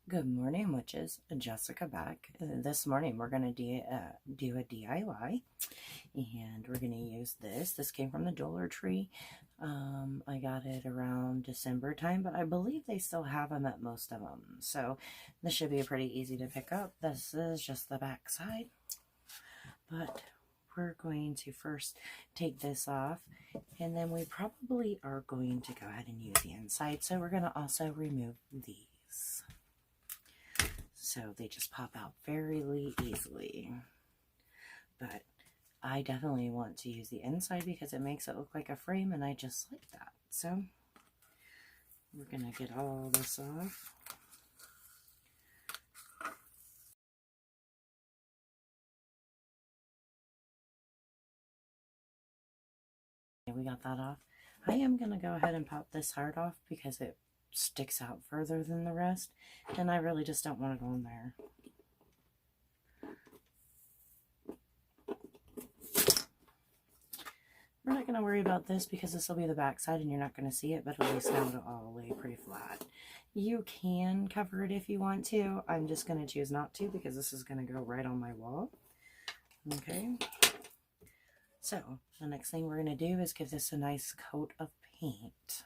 Good morning, witches. Jessica back. This morning we're going to do a DIY, and we're going to use this. This came from the Dollar Tree. I got it around December time, but I believe they still have them at most of them. So this should be pretty easy to pick up. This is just the back side, but we're going to first take this off, and then we probably are going to go ahead and use the inside. So we're going to also remove these. So they just pop out very easily. But I definitely want to use the inside because it makes it look like a frame, and I just like that. So we're going to get all this off. Okay, we got that off. I am going to go ahead and pop this heart off because it sticks out further than the rest, and I really just don't want it on there. We're not going to worry about this because this will be the back side and you're not going to see it, but at least now it'll all lay pretty flat. You can cover it if you want to. I'm just going to choose not to because this is going to go right on my wall. Okay. So the next thing we're going to do is give this a nice coat of paint.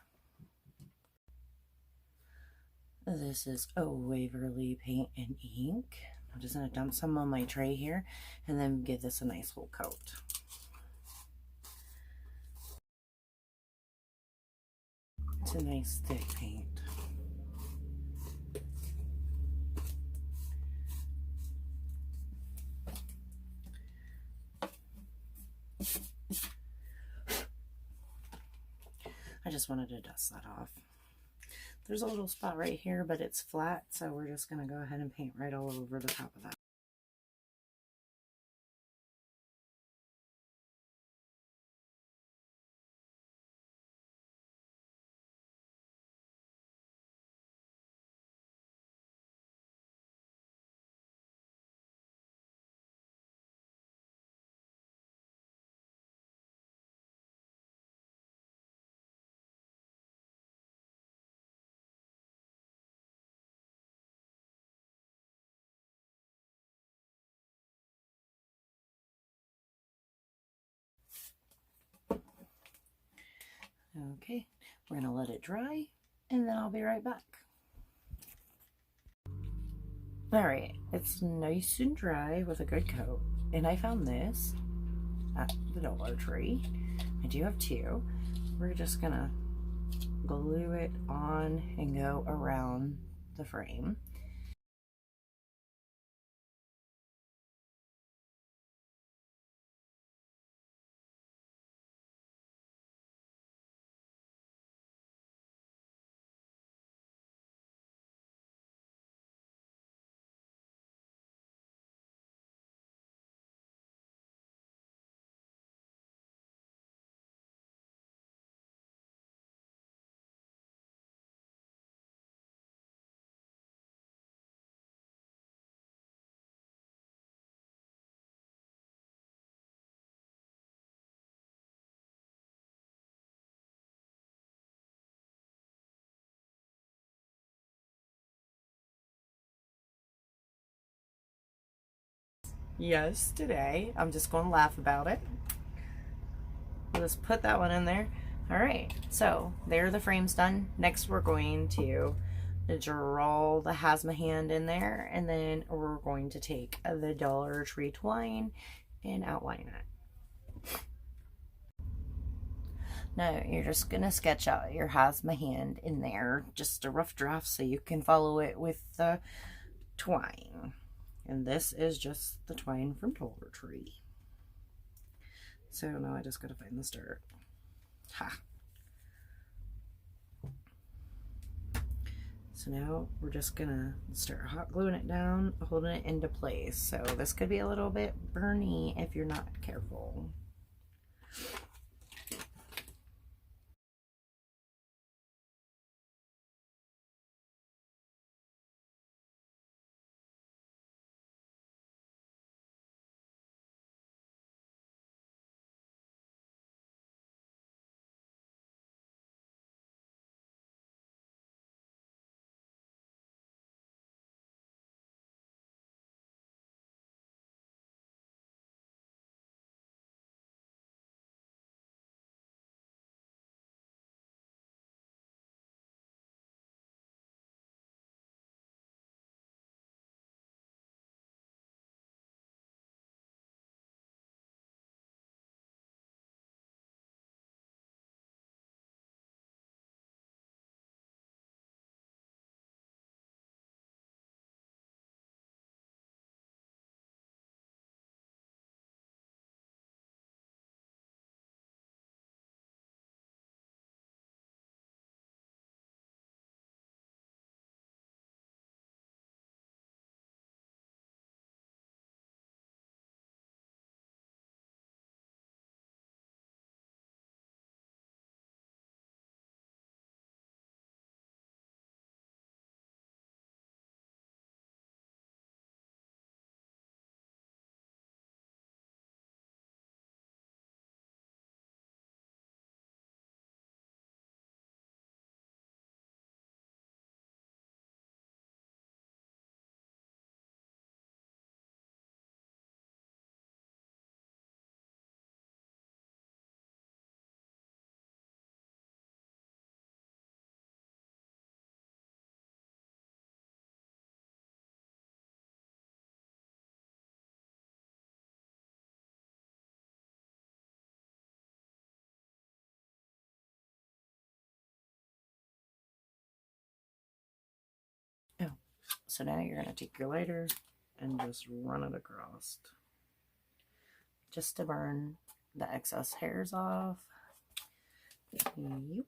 This is Waverly Paint and Ink. I'm just going to dump some on my tray here and then give this a nice whole coat. It's a nice thick paint. I just wanted to dust that off. There's a little spot right here, but it's flat, so we're just going to go ahead and paint right all over the top of that. Okay, we're going to let it dry, and then I'll be right back. Alright, it's nice and dry with a good coat, and I found this at the Dollar Tree. I do have two. We're just going to glue it on and go around the frame. Yes, today. I'm just going to laugh about it. We'll just put that one in there. Alright, so there the frame's done. Next we're going to draw the Hasma Hand in there, and then we're going to take the Dollar Tree twine and outline it. Now you're just going to sketch out your Hasma Hand in there, just a rough draft so you can follow it with the twine. And this is just the twine from Dollar Tree. So now I just gotta find the start. Ha! So now we're just gonna start hot gluing it down, holding it into place. So this could be a little bit burny if you're not careful. So now you're going to take your lighter and just run it across, just to burn the excess hairs off. Yep.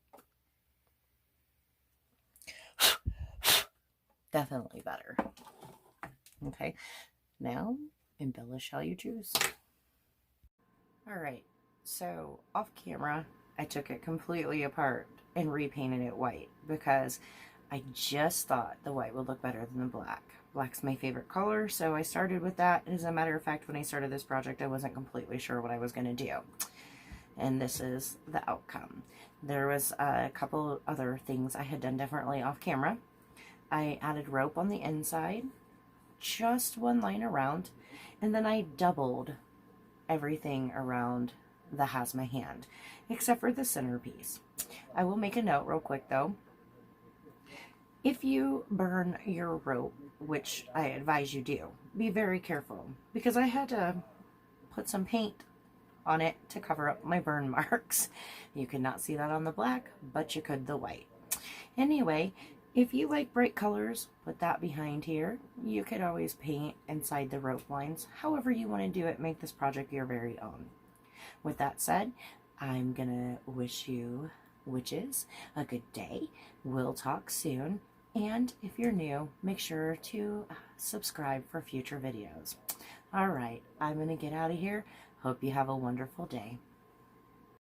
Definitely better. Okay, now embellish how you choose. Alright, so off camera, I took it completely apart and repainted it white because I just thought the white would look better than the black. Black's my favorite color, so I started with that. As a matter of fact, when I started this project, I wasn't completely sure what I was going to do. And this is the outcome. There was a couple other things I had done differently off camera. I added rope on the inside, just one line around, and then I doubled everything around the Hasma Hand, except for the centerpiece. I will make a note real quick though. If you burn your rope, which I advise you do, be very careful, because I had to put some paint on it to cover up my burn marks. You could not see that on the black, but you could the white. Anyway, if you like bright colors, put that behind here. You could always paint inside the rope lines. However you want to do it, make this project your very own. With that said, I'm gonna wish you witches a good day. We'll talk soon. And if you're new, make sure to subscribe for future videos. All right, I'm gonna get out of here. Hope you have a wonderful day.